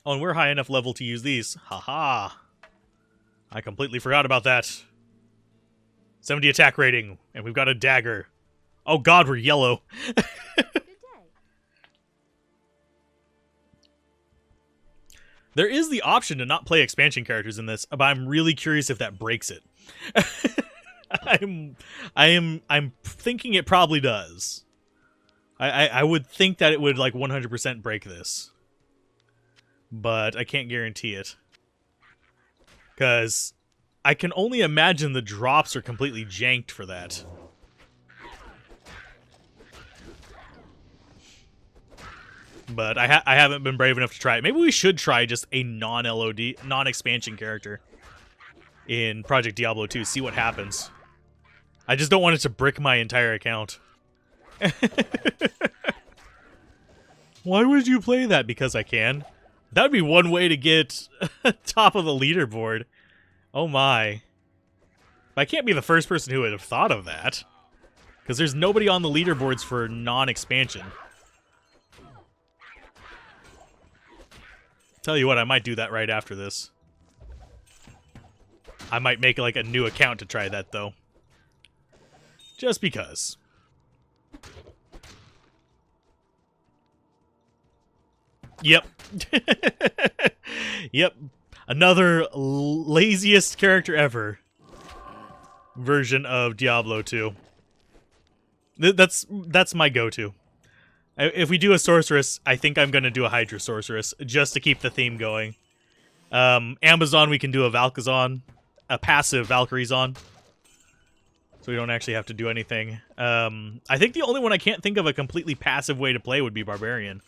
Oh, and we're high enough level to use these. Haha. I completely forgot about that. 70 attack rating, and we've got a dagger. Oh god, we're yellow. There is the option to not play expansion characters in this, but I'm really curious if that breaks it. I'm thinking it probably does. I would think that it would like 100% break this, but I can't guarantee it, because I can only imagine the drops are completely janked for that. But I haven't been brave enough to try it. Maybe we should try just a non-LOD, non-expansion character in Project Diablo 2, see what happens. I just don't want it to brick my entire account. Why would you play that? Because I can. That would be one way to get top of the leaderboard. Oh my. I can't be the first person who would have thought of that, because there's nobody on the leaderboards for non-expansion. Tell you what, I might do that right after this. I might make like a new account to try that though. Just because. Yep. Yep. Another laziest character ever version of Diablo 2. That's my go-to. If we do a sorceress, I think I'm going to do a Hydra sorceress, just to keep the theme going. Amazon, we can do a Valkazon, a passive Valkyriezon, so we don't actually have to do anything. I think the only one I can't think of a completely passive way to play would be Barbarian,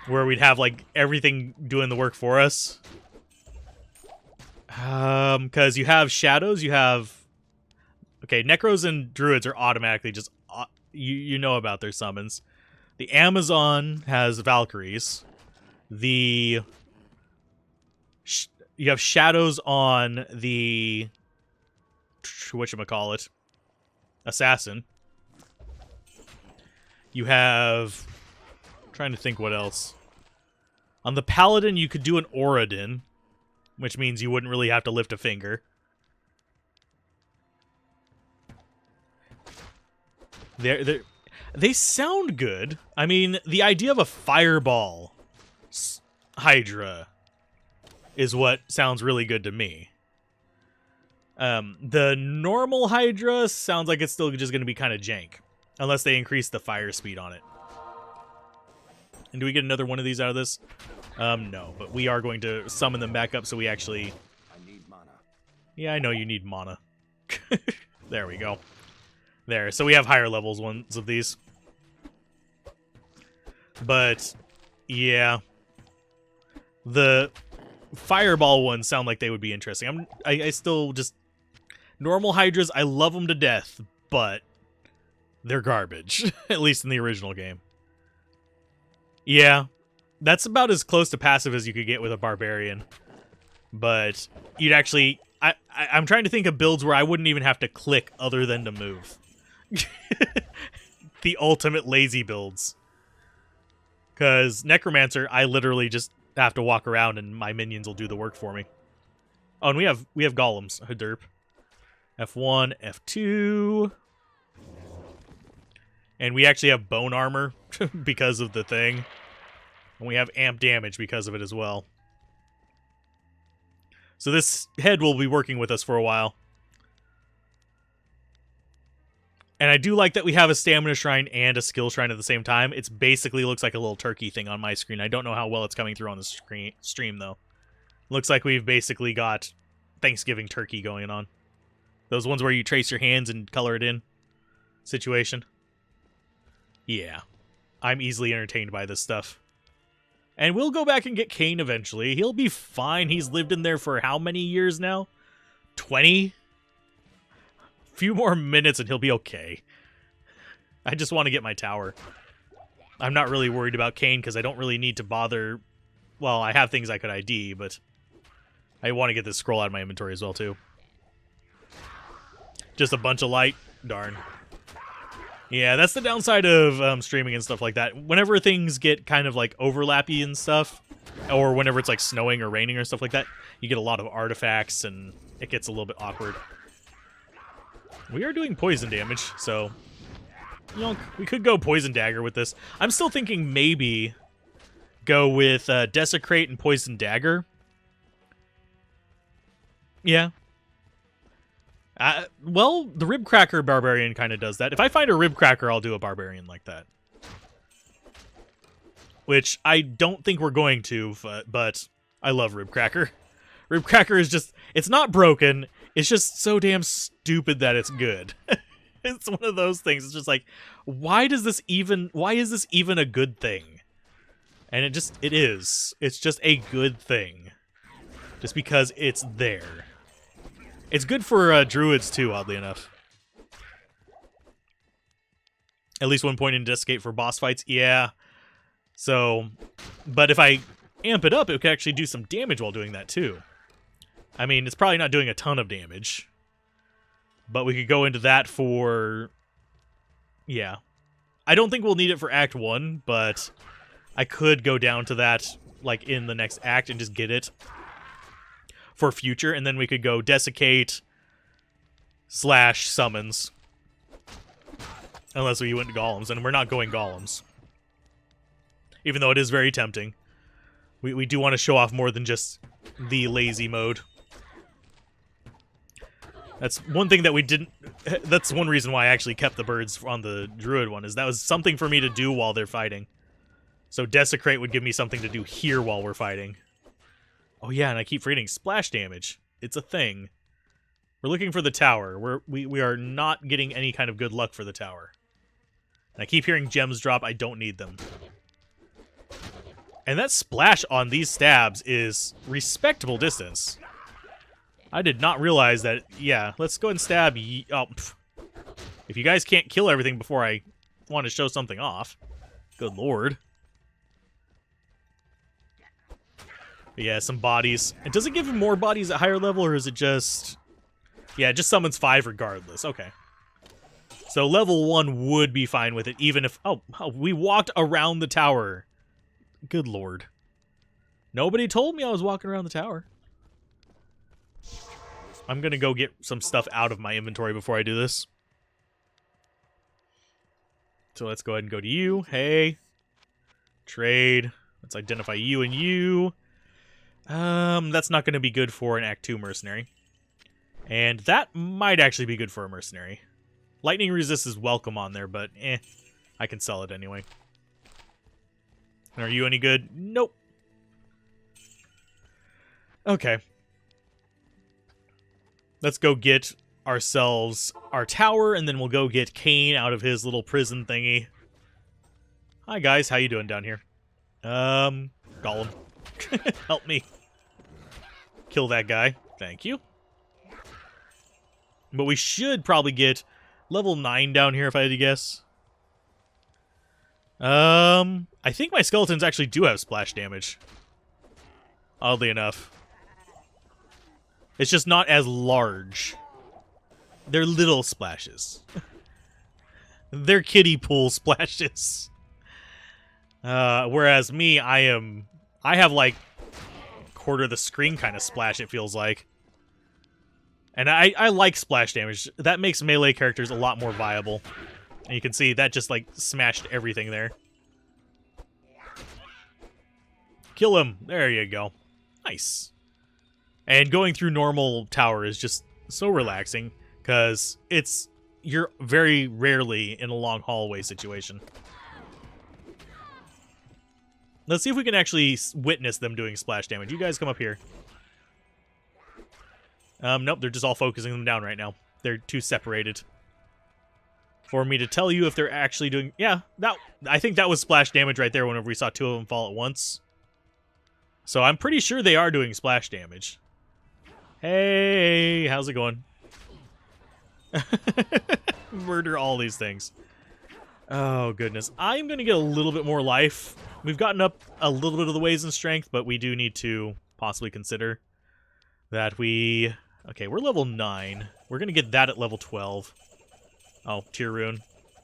where we'd have like everything doing the work for us. Because you have shadows, you have... Okay, Necros and Druids are automatically just... You know about their summons. The Amazon has Valkyries. You have shadows on the... whatchamacallit? Assassin. You have... I'm trying to think what else. On the Paladin, you could do an Oradin, which means you wouldn't really have to lift a finger. They sound good. I mean, the idea of a fireball Hydra is what sounds really good to me. The normal Hydra sounds like it's still just going to be kind of jank, unless they increase the fire speed on it. And do we get another one of these out of this? No, but we are going to summon them back up so we actually... I need mana. Yeah, I know you need mana. There we go. There, so we have higher levels ones of these. But, yeah. The fireball ones sound like they would be interesting. I still just... Normal Hydras, I love them to death, but they're garbage. At least in the original game. Yeah, that's about as close to passive as you could get with a Barbarian. But you'd actually... I'm trying to think of builds where I wouldn't even have to click other than to move. The ultimate lazy builds. Because Necromancer, I literally just have to walk around and my minions will do the work for me. Oh, and we have golems. Derp. F1, F2. And we actually have bone armor because of the thing. And we have amp damage because of it as well. So this head will be working with us for a while. And I do like that we have a stamina shrine and a skill shrine at the same time. It basically looks like a little turkey thing on my screen. I don't know how well it's coming through on the stream, though. Looks like we've basically got Thanksgiving turkey going on. Those ones where you trace your hands and color it in situation. Yeah. I'm easily entertained by this stuff. And we'll go back and get Kane eventually. He'll be fine. He's lived in there for how many years now? 20? Few more minutes and he'll be okay. I just want to get my tower. I'm not really worried about Kane because I don't really need to bother... Well, I have things I could ID, but I want to get this scroll out of my inventory as well, too. Just a bunch of light? Darn. Yeah, that's the downside of streaming and stuff like that. Whenever things get kind of like overlappy and stuff, or whenever it's like snowing or raining or stuff like that, you get a lot of artifacts and it gets a little bit awkward. We are doing poison damage, so you know, we could go poison dagger with this. I'm still thinking maybe go with desecrate and poison dagger. Yeah. Well, the Ribcracker Barbarian kind of does that. If I find a Ribcracker, I'll do a Barbarian like that. Which I don't think we're going to, but I love Ribcracker. Ribcracker is just, it's not broken, it's just so damn stupid that it's good. It's one of those things, it's just like, why is this even a good thing? And it is. It's just a good thing. Just because it's there. It's good for druids, too, oddly enough. At least one point in Desecate for boss fights, yeah. So, but if I amp it up, it could actually do some damage while doing that, too. I mean, it's probably not doing a ton of damage. But we could go into that for... Yeah. I don't think we'll need it for Act 1, but I could go down to that, like, in the next act and just get it for future, and then we could go Desiccate / Summons. Unless we went to Golems, and we're not going Golems. Even though it is very tempting. We do want to show off more than just the lazy mode. That's one thing that we didn't... That's one reason why I actually kept the birds on the Druid one, is that was something for me to do while they're fighting. So Desecrate would give me something to do here while we're fighting. Oh yeah, and I keep forgetting splash damage. It's a thing. We're looking for the tower. We are not getting any kind of good luck for the tower. And I keep hearing gems drop. I don't need them. And that splash on these stabs is respectable distance. I did not realize that. Yeah, let's go and stab. If you guys can't kill everything before I want to show something off. Good lord. But yeah, some bodies. And does it give him more bodies at higher level, or is it just... Yeah, it just summons 5 regardless. Okay. So level 1 would be fine with it, even if... Oh, we walked around the tower. Good lord. Nobody told me I was walking around the tower. I'm gonna go get some stuff out of my inventory before I do this. So let's go ahead and go to you. Hey. Trade. Let's identify you and you. That's not going to be good for an Act 2 mercenary. And that might actually be good for a mercenary. Lightning resist is welcome on there, but I can sell it anyway. Are you any good? Nope. Okay. Let's go get ourselves our tower, and then we'll go get Kane out of his little prison thingy. Hi guys, how you doing down here? Golem. Help me. Kill that guy. Thank you. But we should probably get level 9 down here if I had to guess. I think my skeletons actually do have splash damage. Oddly enough. It's just not as large. They're little splashes. They're kiddie pool splashes. Whereas me, I have like quarter the screen kind of splash, it feels like. And I like splash damage. That makes melee characters a lot more viable. And you can see that just like smashed everything there. Kill him. There you go. Nice. And going through normal tower is just so relaxing because you're very rarely in a long hallway situation. Let's see if we can actually witness them doing splash damage. You guys come up here. Nope, they're just all focusing them down right now. They're too separated for me to tell you if they're actually doing... Yeah, I think that was splash damage right there whenever we saw 2 of them fall at once. So I'm pretty sure they are doing splash damage. Hey, how's it going? Murder all these things. Oh, goodness. I'm going to get a little bit more life. We've gotten up a little bit of the ways in strength, but we do need to possibly consider that we... Okay, we're level 9. We're going to get that at level 12. Oh, tier rune.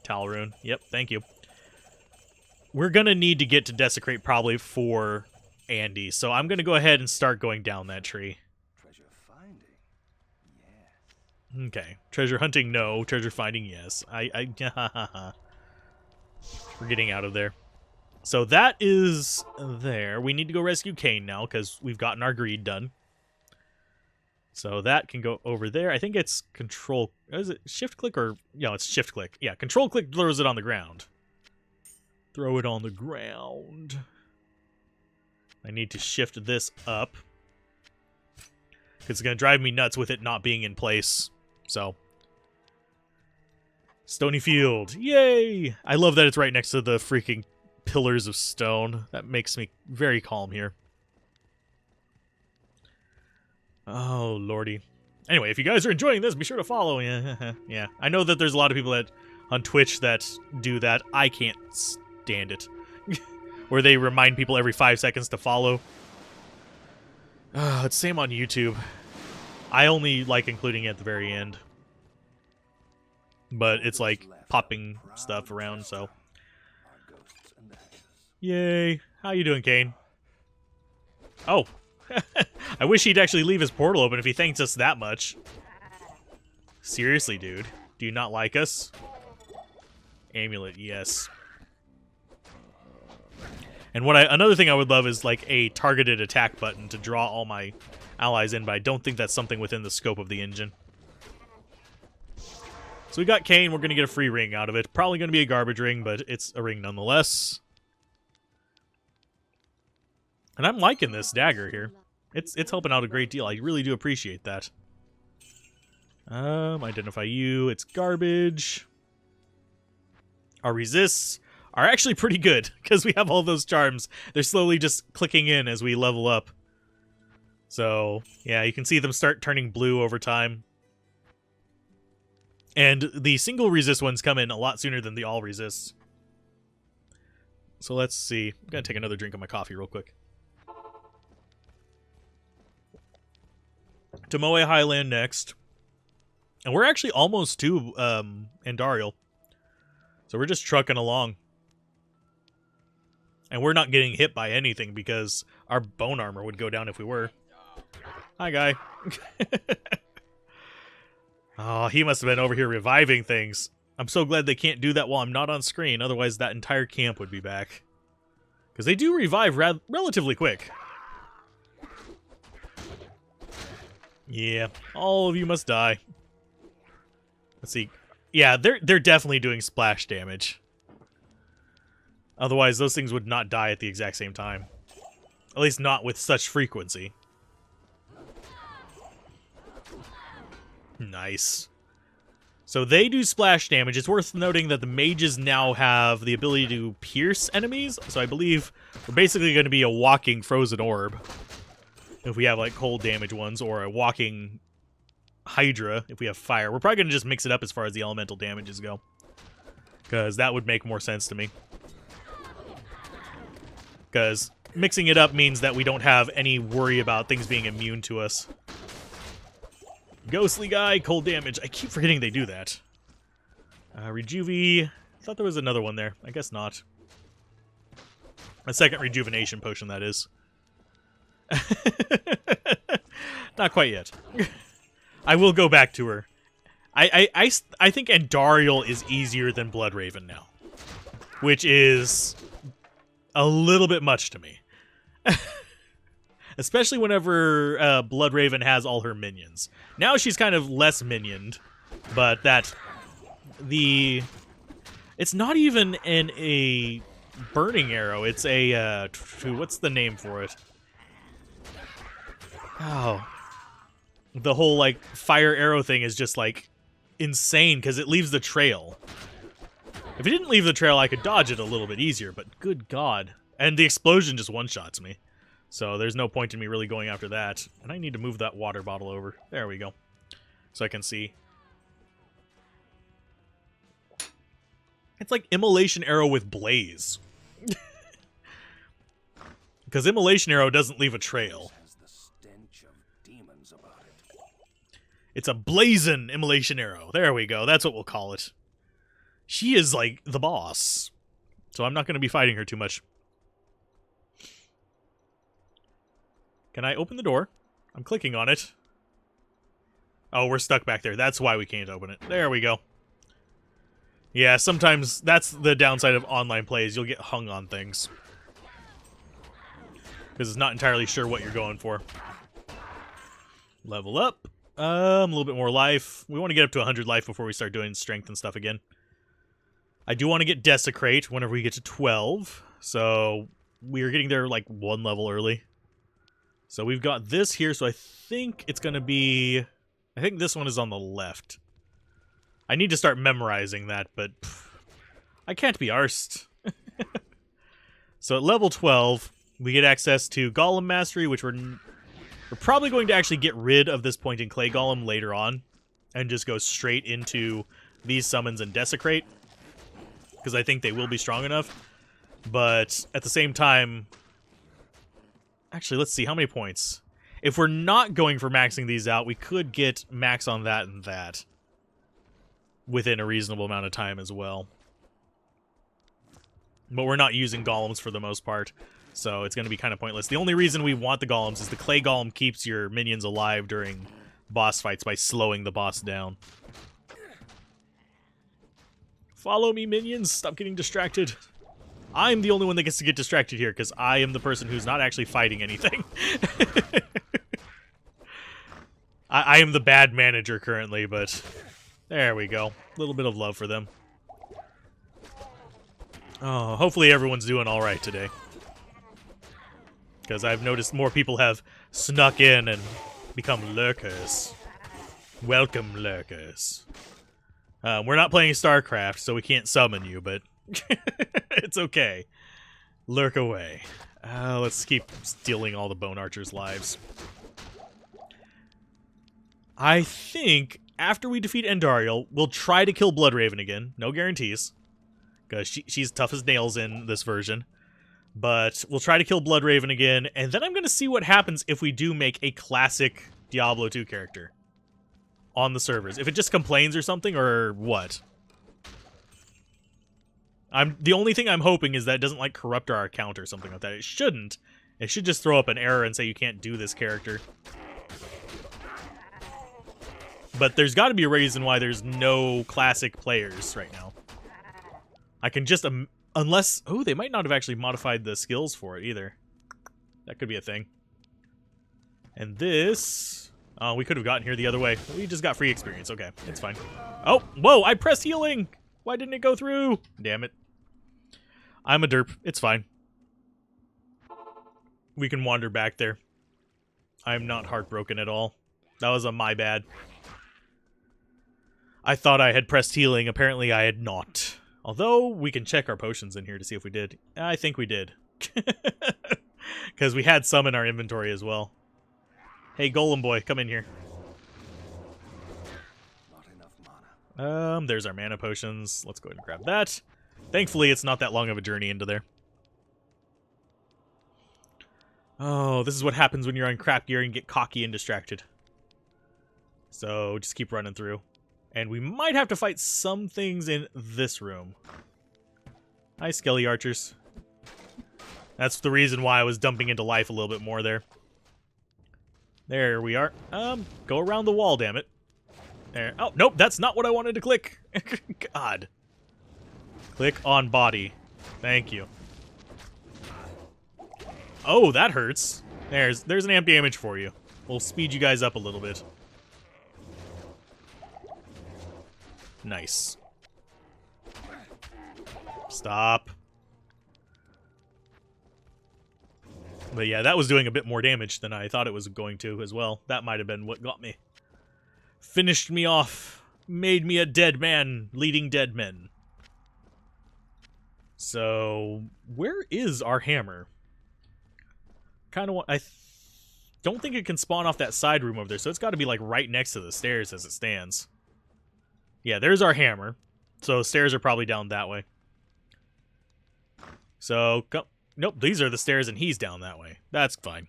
Talrune. Yep, thank you. We're going to need to get to Desecrate probably for Andy, so I'm going to go ahead and start going down that tree. Treasure finding? Yes. Okay. Treasure hunting, no. Treasure finding, yes. We're getting out of there. So that is there. We need to go rescue Cain now, because we've gotten our greed done. So that can go over there. I think it's control... Is it shift click or... No, it's shift click. Yeah, control click throws it on the ground. Throw it on the ground. I need to shift this up. Because it's going to drive me nuts with it not being in place. So... Stony Field. Yay! I love that it's right next to the freaking pillars of stone. That makes me very calm here. Oh, lordy. Anyway, if you guys are enjoying this, be sure to follow. Yeah. I know that there's a lot of people that on Twitch that do that. I can't stand it. Where they remind people every 5 seconds to follow. It's same on YouTube. I only like including it at the very end. But it's like popping stuff around, so. Yay. How you doing, Cain? Oh. I wish he'd actually leave his portal open if he thanks us that much. Seriously, dude. Do you not like us? Amulet, yes. And another thing I would love is like a targeted attack button to draw all my allies in, but I don't think that's something within the scope of the engine. So we got Cain, we're going to get a free ring out of it. Probably going to be a garbage ring, but it's a ring nonetheless. And I'm liking this dagger here. It's helping out a great deal. I really do appreciate that. Identify you. It's garbage. Our resists are actually pretty good, because we have all those charms. They're slowly just clicking in as we level up. So, yeah, you can see them start turning blue over time. And the single resist ones come in a lot sooner than the all resists. So let's see. I'm going to take another drink of my coffee real quick. To Moe Highland next. And we're actually almost to Andariel. So we're just trucking along. And we're not getting hit by anything because our bone armor would go down if we were. Hi, guy. Oh, he must have been over here reviving things. I'm so glad they can't do that while I'm not on screen. Otherwise, that entire camp would be back. Because they do revive relatively quick. Yeah, all of you must die. Let's see. Yeah, they're definitely doing splash damage. Otherwise, those things would not die at the exact same time. At least not with such frequency. Nice. So they do splash damage. It's worth noting that the mages now have the ability to pierce enemies. So I believe we're basically going to be a walking frozen orb. If we have like cold damage ones, or a walking Hydra if we have fire. We're probably going to just mix it up as far as the elemental damages go. Because that would make more sense to me. Because mixing it up means that we don't have any worry about things being immune to us. Ghostly guy, cold damage. I keep forgetting they do that. Rejuvie. I thought there was another one there. I guess not. A second rejuvenation potion, that is. Not quite yet. I will go back to her. I think Andariel is easier than Bloodraven now. Which is a little bit much to me. Especially whenever Bloodraven has all her minions. Now she's kind of less minioned, but it's not even a burning arrow. It's a what's the name for it? Oh, the whole like fire arrow thing is just like insane because it leaves the trail. If it didn't leave the trail, I could dodge it a little bit easier, but good God. And the explosion just one-shots me. So there's no point in me really going after that. And I need to move that water bottle over. There we go. So I can see. It's like Immolation Arrow with Blaze. Because Immolation Arrow doesn't leave a trail. It's a blazing Immolation Arrow. There we go. That's what we'll call it. She is, like, the boss. So I'm not going to be fighting her too much. Can I open the door? I'm clicking on it. Oh, we're stuck back there. That's why we can't open it. There we go. Yeah, sometimes that's the downside of online plays. You'll get hung on things. Because it's not entirely sure what you're going for. Level up. A little bit more life. We want to get up to 100 life before we start doing strength and stuff again. I do want to get Desecrate whenever we get to 12. So we are getting there like 1 level early. So we've got this here. So I think it's going to be... I think this one is on the left. I need to start memorizing that, but I can't be arsed. So at level 12, we get access to Golem Mastery, which we're probably going to actually get rid of this point in Clay Golem later on and just go straight into these summons and Desecrate, because I think they will be strong enough. But at the same time... Actually, let's see. How many points? If we're not going for maxing these out, we could get max on that and that within a reasonable amount of time as well. But we're not using golems for the most part, so it's going to be kind of pointless. The only reason we want the golems is the clay golem keeps your minions alive during boss fights by slowing the boss down. Follow me, minions! Stop getting distracted. I'm the only one that gets to get distracted here, because I am the person who's not actually fighting anything. I am the bad manager currently, but there we go. A little bit of love for them. Oh, hopefully everyone's doing alright today. Because I've noticed more people have snuck in and become lurkers. Welcome, lurkers. We're not playing StarCraft, so we can't summon you, but it's okay. Lurk away. Let's keep stealing all the Bone Archer's lives. I think after we defeat Endariel, we'll try to kill Bloodraven again. No guarantees, because she's tough as nails in this version. But we'll try to kill Bloodraven again, and then I'm going to see what happens if we do make a classic Diablo 2 character on the servers. If it just complains or something, or what. The only thing I'm hoping is that it doesn't, like, corrupt our account or something like that. It shouldn't. It should just throw up an error and say you can't do this character. But there's got to be a reason why there's no classic players right now. I can just... unless... Oh, they might not have actually modified the skills for it either. That could be a thing. And this... Oh, we could have gotten here the other way. We just got free experience. Okay, it's fine. Oh, whoa, I pressed healing! Why didn't it go through? Damn it. I'm a derp. It's fine. We can wander back there. I'm not heartbroken at all. That was my bad. I thought I had pressed healing. Apparently I had not. Although, we can check our potions in here to see if we did. I think we did. Because we had some in our inventory as well. Hey, Golem boy, come in here. Not enough mana. There's our mana potions. Let's go ahead and grab that. Thankfully, it's not that long of a journey into there. Oh, this is what happens when you're on crap gear and get cocky and distracted. So, just keep running through. And we might have to fight some things in this room. Hi, Skelly Archers. That's the reason why I was dumping into life a little bit more there. There we are. Go around the wall, damn it. There. Oh, nope, that's not what I wanted to click. God. Click on body. Thank you. Oh, that hurts. There's an empty image for you. We'll speed you guys up a little bit. Nice. Stop. But yeah, that was doing a bit more damage than I thought it was going to as well. That might have been what got me. Finished me off. Made me a dead man, leading dead men. So, where is our hammer? Kind of want... don't think it can spawn off that side room over there, so it's got to be like right next to the stairs as it stands. Yeah, there's our hammer. So stairs are probably down that way. So, nope, these are the stairs and he's down that way. That's fine.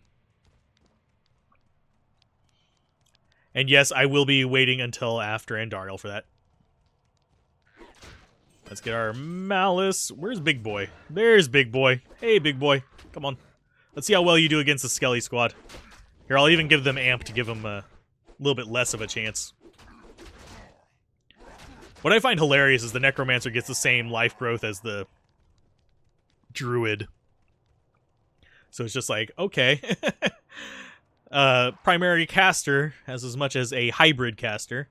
And yes, I will be waiting until after Andariel for that. Let's get our Malice. Where's Big Boy? There's Big Boy. Hey, Big Boy. Come on. Let's see how well you do against the Skelly Squad. Here, I'll even give them Amp to give them a little bit less of a chance. What I find hilarious is the Necromancer gets the same life growth as the Druid. So it's just like, okay. Primary caster has as much as a hybrid caster.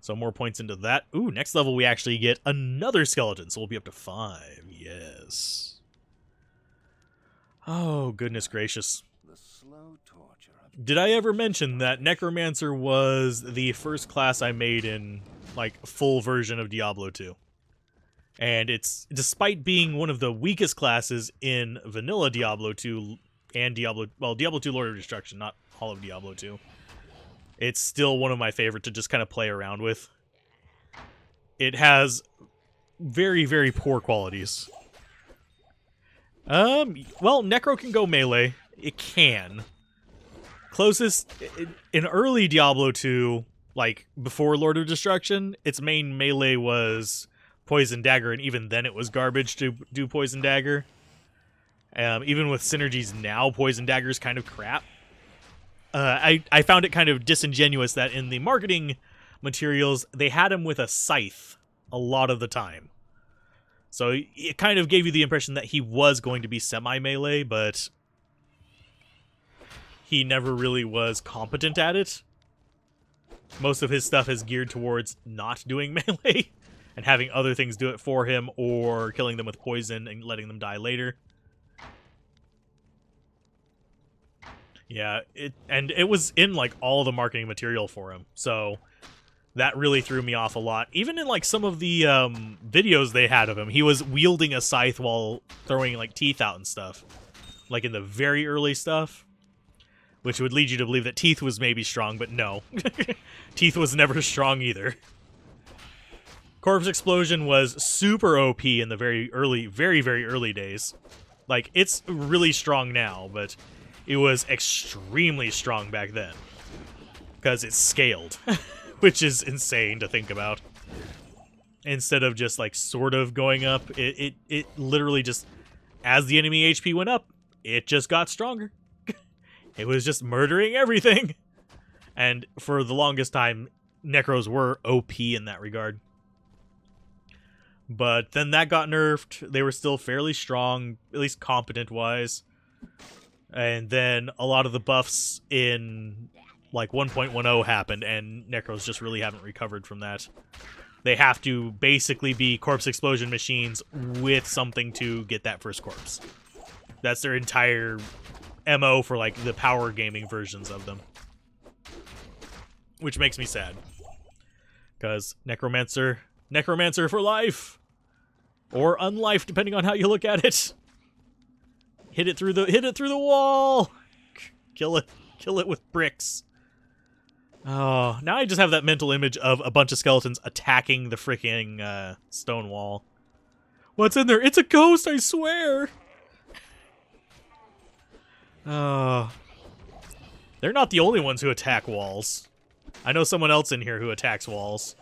So more points into that. Ooh, next level we actually get another skeleton. So we'll be up to 5. Yes. Oh, goodness gracious. The slow torture of Did I ever mention that Necromancer was the first class I made in, like, full version of Diablo 2? And it's, despite being one of the weakest classes in vanilla Diablo 2 and Diablo 2 Lord of Destruction, not all of Diablo 2, it's still one of my favorite to just kind of play around with. It has very, very poor qualities. Well, Necro can go melee. It can. Closest, in early Diablo 2, like, before Lord of Destruction, its main melee was Poison Dagger, and even then it was garbage to do Poison Dagger. Even with synergies now, Poison Dagger is kind of crap. I found it kind of disingenuous that in the marketing materials, they had him with a scythe a lot of the time. So it kind of gave you the impression that he was going to be semi-melee, but he never really was competent at it. Most of his stuff is geared towards not doing melee and having other things do it for him, or killing them with poison and letting them die later. Yeah, it was in, like, all the marketing material for him, so that really threw me off a lot. Even in, like, some of the videos they had of him, he was wielding a scythe while throwing, like, teeth out and stuff. Like, in the very early stuff, which would lead you to believe that Teeth was maybe strong, but no. Teeth was never strong either. Corpse Explosion was super OP in the very, very early days. Like, it's really strong now, but it was extremely strong back then. Because it's scaled. Which is insane to think about. Instead of just, like, sort of going up, it literally just, as the enemy HP went up, it just got stronger. It was just murdering everything. And for the longest time, Necros were OP in that regard. But then that got nerfed. They were still fairly strong, at least competent-wise. And then a lot of the buffs in, like, 1.10 happened, and Necros just really haven't recovered from that. They have to basically be Corpse Explosion machines with something to get that first corpse. That's their entire MO for, like, the power gaming versions of them. Which makes me sad. Because Necromancer for life! Or unlife, depending on how you look at it. Hit it through the wall! Kill it with bricks. Oh, now I just have that mental image of a bunch of skeletons attacking the freaking stone wall. What's in there? It's a ghost, I swear! Oh. They're not the only ones who attack walls. I know someone else in here who attacks walls.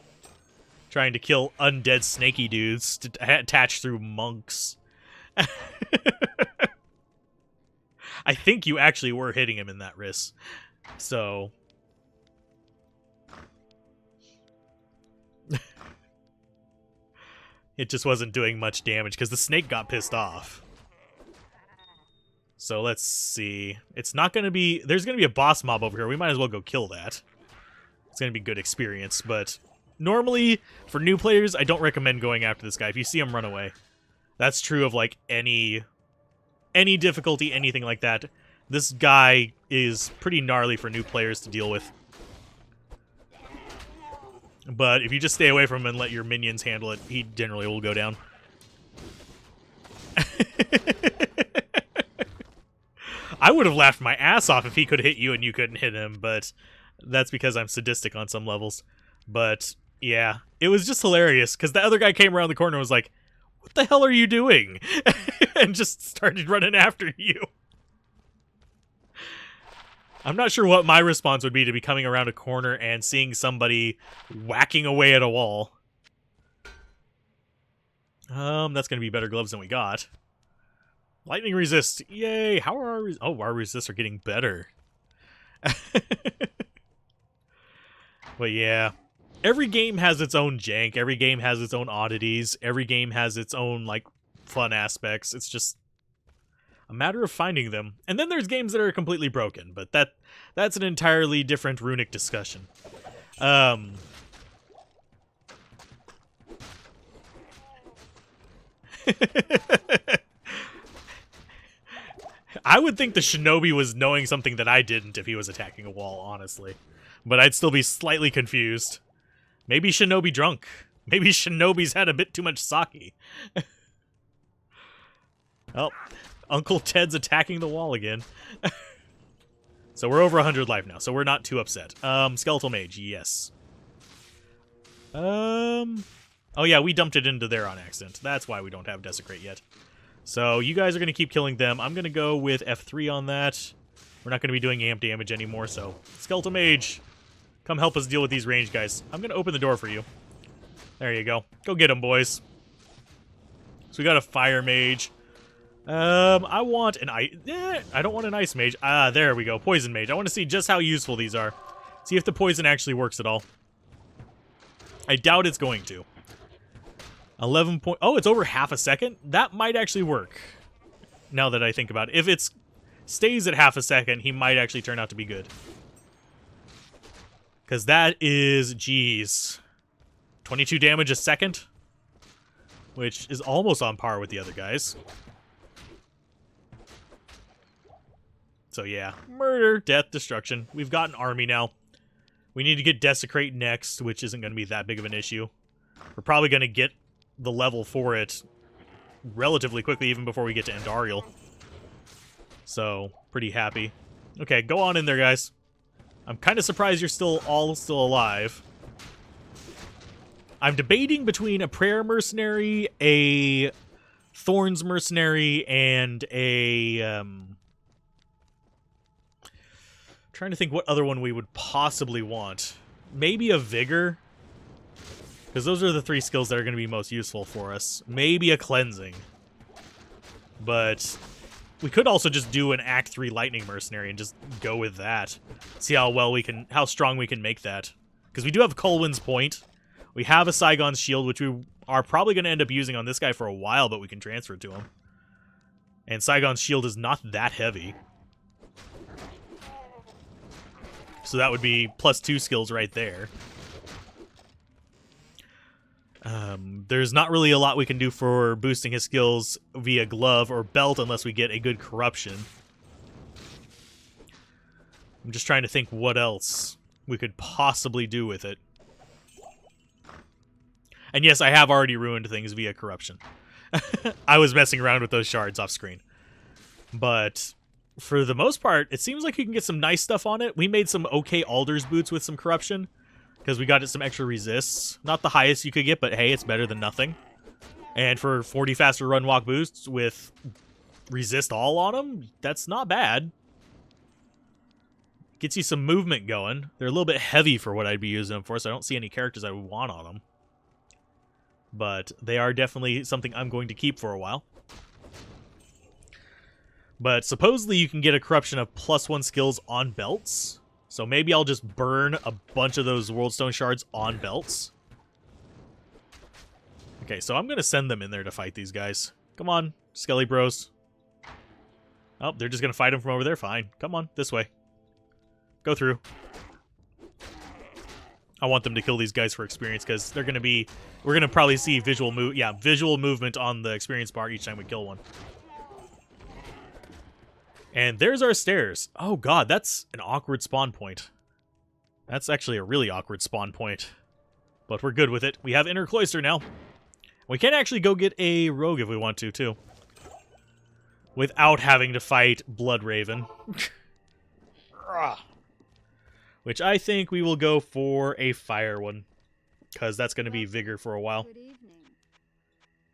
Trying to kill undead snaky dudes to attach through monks. I think you actually were hitting him in that risk. So... it just wasn't doing much damage because the snake got pissed off. So let's see. It's not going to be... there's going to be a boss mob over here. We might as well go kill that. It's going to be good experience, but... normally, for new players, I don't recommend going after this guy. If you see him, run away. That's true of, like, any difficulty, anything like that. This guy is pretty gnarly for new players to deal with. But if you just stay away from him and let your minions handle it, he generally will go down. I would have laughed my ass off if he could hit you and you couldn't hit him, but that's because I'm sadistic on some levels. But... yeah, it was just hilarious, because the other guy came around the corner and was like, what the hell are you doing? And just started running after you. I'm not sure what my response would be to be coming around a corner and seeing somebody whacking away at a wall. That's going to be better gloves than we got. Lightning resist. Yay. How are our... Oh, our resists are getting better. But yeah. Every game has its own jank. Every game has its own oddities. Every game has its own, like, fun aspects. It's just a matter of finding them. And then there's games that are completely broken, but that's an entirely different runic discussion. I would think the shinobi was knowing something that I didn't if he was attacking a wall, honestly. But I'd still be slightly confused. Maybe shinobi drunk. Maybe shinobi's had a bit too much sake. Oh, Uncle Ted's attacking the wall again. So we're over 100 life now, so we're not too upset. Skeletal Mage, yes. Oh yeah, we dumped it into there on accident. That's why we don't have Desecrate yet. So you guys are going to keep killing them. I'm going to go with F3 on that. We're not going to be doing amp damage anymore, so... Skeletal Mage, come help us deal with these ranged guys. I'm going to open the door for you. There you go. Go get them, boys. So we got a Fire Mage. I want an ice... I don't want an Ice Mage. Ah, there we go. Poison Mage. I want to see just how useful these are. See if the poison actually works at all. I doubt it's going to. 11 point... Oh, it's over half a second? That might actually work. Now that I think about it. If it stays at half a second, he might actually turn out to be good. Because that is... Geez. 22 damage a second? Which is almost on par with the other guys. So yeah. Murder, death, destruction. We've got an army now. We need to get Desecrate next, which isn't going to be that big of an issue. We're probably going to get the level for it relatively quickly, even before we get to Andariel. So, pretty happy. Okay, go on in there, guys. I'm kind of surprised you're all still alive. I'm debating between a Prayer Mercenary, a Thorns Mercenary, and a... trying to think what other one we would possibly want. Maybe a Vigor? Because those are the 3 skills that are going to be most useful for us. Maybe a Cleansing. But we could also just do an Act 3 Lightning Mercenary and just go with that. See how well we can, how strong we can make that. Because we do have Colwyn's Point. We have a Saigon's Shield, which we are probably going to end up using on this guy for a while, but we can transfer it to him. And Saigon's Shield is not that heavy. So that would be +2 skills right there. There's not really a lot we can do for boosting his skills via glove or belt unless we get a good corruption. I'm just trying to think what else we could possibly do with it. And yes, I have already ruined things via corruption. I was messing around with those shards off screen. But for the most part, it seems like you can get some nice stuff on it. We made some okay Alder's boots with some corruption, because we got it some extra resists. Not the highest you could get, but hey, it's better than nothing. And for 40 faster run walk boosts with resist all on them, that's not bad. Gets you some movement going. They're a little bit heavy for what I'd be using them for, so I don't see any characters I would want on them. But they are definitely something I'm going to keep for a while. But supposedly you can get a corruption of +1 skills on belts. So maybe I'll just burn a bunch of those Worldstone shards on belts. Okay, so I'm going to send them in there to fight these guys. Come on, Skelly Bros. Oh, they're just going to fight them from over there? Fine. Come on, this way. Go through. I want them to kill these guys for experience, because they're going to be... We're going to probably see visual movement on the experience bar each time we kill one. And there's our stairs. Oh god, that's an awkward spawn point. That's actually a really awkward spawn point. But we're good with it. We have Inner Cloister now. We can actually go get a rogue if we want to, too. Without having to fight Bloodraven. Which I think we will go for a fire one. Because that's going to be Vigor for a while.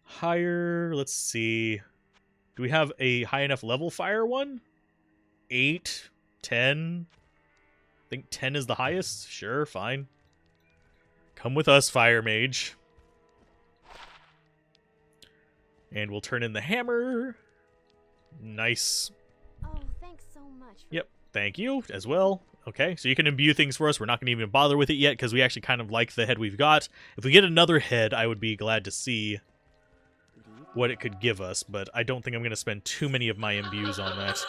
Higher, let's see. Do we have a high enough level fire one? 8, 10. I think 10 is the highest. Sure, fine. Come with us, Fire Mage. And we'll turn in the hammer. Nice. Oh, thanks so much. Yep, thank you as well. Okay, so you can imbue things for us. We're not going to even bother with it yet because we actually kind of like the head we've got. If we get another head, I would be glad to see what it could give us, but I don't think I'm going to spend too many of my imbues on that.